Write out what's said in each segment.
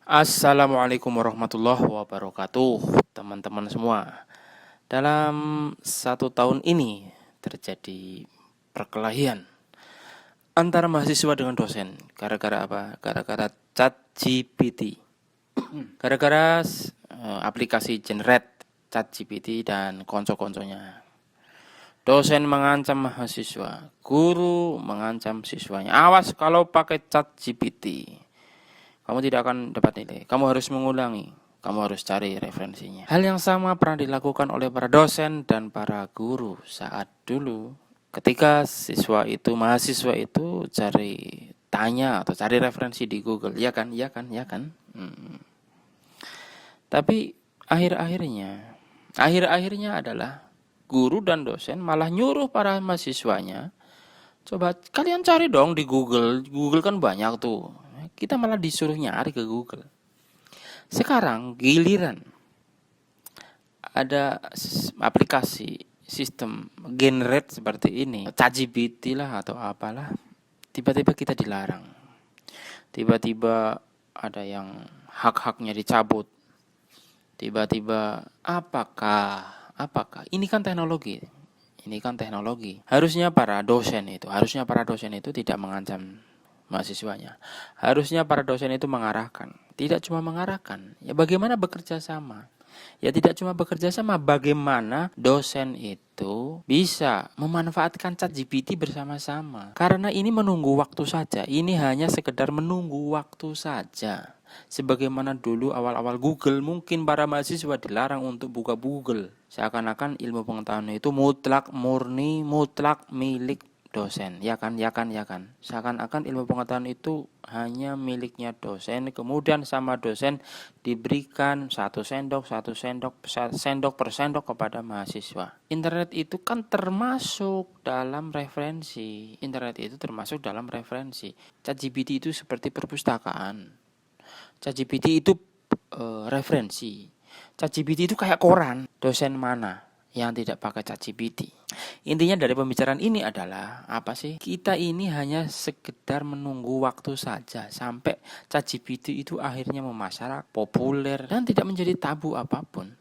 Assalamualaikum warahmatullahi wabarakatuh, teman-teman semua. Dalam 1 tahun ini terjadi perkelahian antara mahasiswa dengan dosen. Gara-gara apa? Gara-gara ChatGPT. Gara-gara aplikasi generate ChatGPT dan konco-konconya. Dosen mengancam mahasiswa, guru mengancam siswanya. Awas kalau pakai ChatGPT. Kamu tidak akan dapat nilai. Kamu harus mengulangi. Kamu harus cari referensinya. Hal yang sama pernah dilakukan oleh para dosen dan para guru saat dulu. Ketika mahasiswa itu tanya atau cari referensi di Google. Ya kan, ya kan, ya kan. Tapi akhir-akhirnya adalah guru dan dosen malah nyuruh para mahasiswanya, coba kalian cari dong di Google. Google kan banyak tuh. Kita malah disuruh nyari ke Google. Sekarang giliran ada aplikasi sistem generate seperti ini, ChatGPT lah atau apalah, tiba-tiba kita dilarang. Tiba-tiba ada yang hak-haknya dicabut. Tiba-tiba apakah ini kan teknologi. Ini kan teknologi. Harusnya para dosen itu tidak mengancam mahasiswanya. Harusnya para dosen itu mengarahkan, tidak cuma mengarahkan. Ya bagaimana bekerja sama? Ya tidak cuma bekerja sama, bagaimana dosen itu bisa memanfaatkan ChatGPT bersama-sama. Karena ini menunggu waktu saja. Ini hanya sekedar menunggu waktu saja. Sebagaimana dulu awal-awal Google, mungkin para mahasiswa dilarang untuk buka Google. Seakan-akan ilmu pengetahuan itu mutlak, murni, mutlak milik dosen. Ya kan. Seakan-akan ilmu pengetahuan itu hanya miliknya dosen. Kemudian sama dosen diberikan satu sendok per sendok kepada mahasiswa. Internet itu kan termasuk dalam referensi. ChatGPT itu seperti perpustakaan. ChatGPT itu referensi. ChatGPT itu kayak koran. Dosen mana yang tidak pakai ChatGPT? Intinya dari pembicaraan ini adalah apa sih? Kita ini hanya sekedar menunggu waktu saja sampai ChatGPT itu akhirnya memasarak, populer, dan tidak menjadi tabu apapun.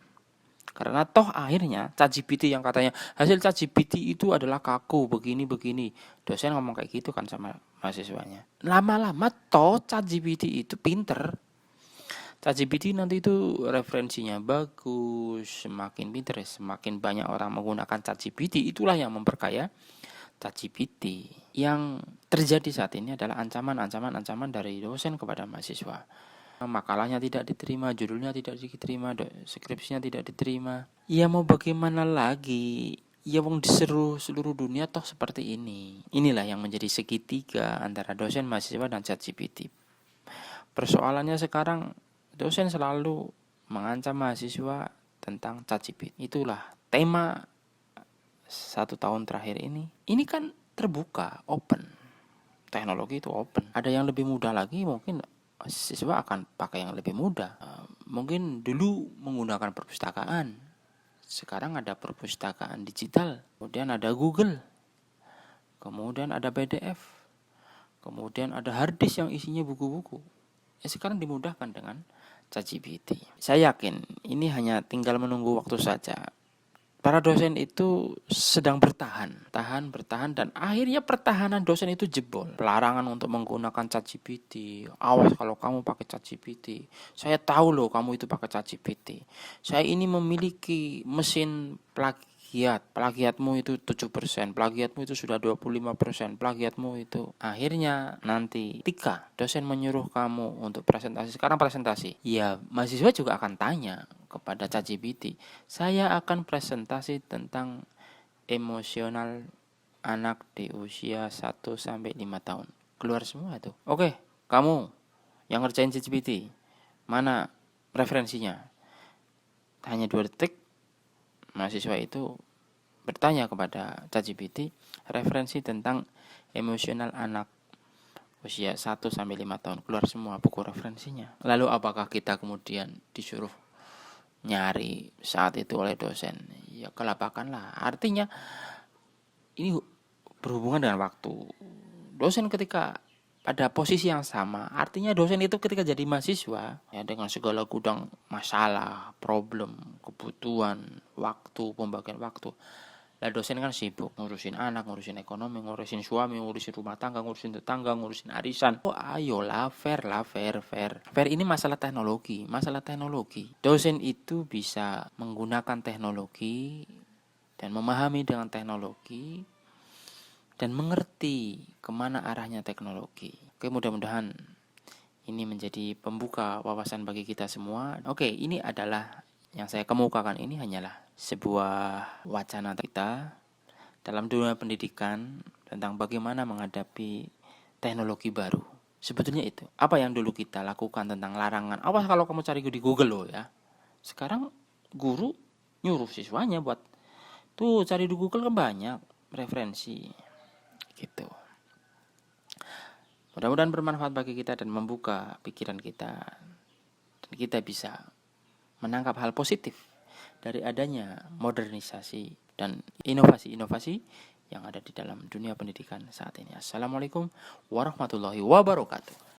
Karena toh akhirnya ChatGPT yang katanya hasil ChatGPT itu adalah kaku begini. Dosen ngomong kayak gitu kan sama mahasiswanya. Lama-lama toh ChatGPT itu pinter. ChatGPT nanti itu referensinya bagus, semakin pinter, semakin banyak orang menggunakan ChatGPT, itulah yang memperkaya ChatGPT. Yang terjadi saat ini adalah ancaman dari dosen kepada mahasiswa. Makalahnya tidak diterima, judulnya tidak diterima, skripsinya tidak diterima. Ya mau bagaimana lagi? Ya wong di seluruh dunia toh seperti ini. Inilah yang menjadi segitiga antara dosen, mahasiswa, dan ChatGPT. Persoalannya sekarang dosen selalu mengancam mahasiswa tentang ChatGPT. Itulah tema 1 tahun terakhir ini. Ini kan terbuka, open. Teknologi itu open. Ada yang lebih mudah lagi, mungkin siswa akan pakai yang lebih mudah. Mungkin dulu menggunakan perpustakaan. Sekarang ada perpustakaan digital. Kemudian ada Google. Kemudian ada PDF. Kemudian ada hard disk yang isinya buku-buku. Sekarang dimudahkan dengan ChatGPT. Saya yakin ini hanya tinggal menunggu waktu saja. Para dosen itu sedang bertahan, dan akhirnya pertahanan dosen itu jebol. Pelarangan untuk menggunakan ChatGPT. Awas kalau kamu pakai ChatGPT. Saya tahu loh kamu itu pakai ChatGPT. Saya ini memiliki mesin plagiatmu itu 7%, plagiatmu itu sudah 25%, plagiatmu itu. Akhirnya nanti ketika dosen menyuruh kamu untuk presentasi, sekarang presentasi, ya mahasiswa juga akan tanya kepada ChatGPT, saya akan presentasi tentang emosional anak di usia 1-5 tahun. Keluar semua tuh. Oke, kamu yang ngerjain ChatGPT, mana referensinya? Hanya 2 detik mahasiswa itu bertanya kepada ChatGPT referensi tentang emosional anak usia 1-5 tahun. Keluar semua buku referensinya. Lalu apakah kita kemudian disuruh nyari saat itu oleh dosen? Ya kelabakan lah. Artinya ini berhubungan dengan waktu. Dosen ketika pada posisi yang sama. Artinya dosen itu ketika jadi mahasiswa ya dengan segala gudang masalah, problem, kebutuhan, waktu, pembagian waktu. Lah dosen kan sibuk ngurusin anak, ngurusin ekonomi, ngurusin suami, ngurusin rumah tangga, ngurusin tetangga, ngurusin arisan. Oh, ayolah fair lah, fair. Fair ini masalah teknologi, Dosen itu bisa menggunakan teknologi dan memahami dengan teknologi dan mengerti kemana arahnya teknologi. Oke, mudah-mudahan ini menjadi pembuka wawasan bagi kita semua. Oke, ini adalah yang saya kemukakan ini hanyalah sebuah wacana kita dalam dunia pendidikan tentang bagaimana menghadapi teknologi baru. Sebetulnya itu. Apa yang dulu kita lakukan tentang larangan. Awas kalau kamu cari di Google loh ya. Sekarang guru nyuruh siswanya buat tuh cari di Google kan banyak referensi. Gitu. Mudah-mudahan bermanfaat bagi kita dan membuka pikiran kita dan kita bisa menangkap hal positif dari adanya modernisasi dan inovasi-inovasi yang ada di dalam dunia pendidikan saat ini. Assalamualaikum warahmatullahi wabarakatuh.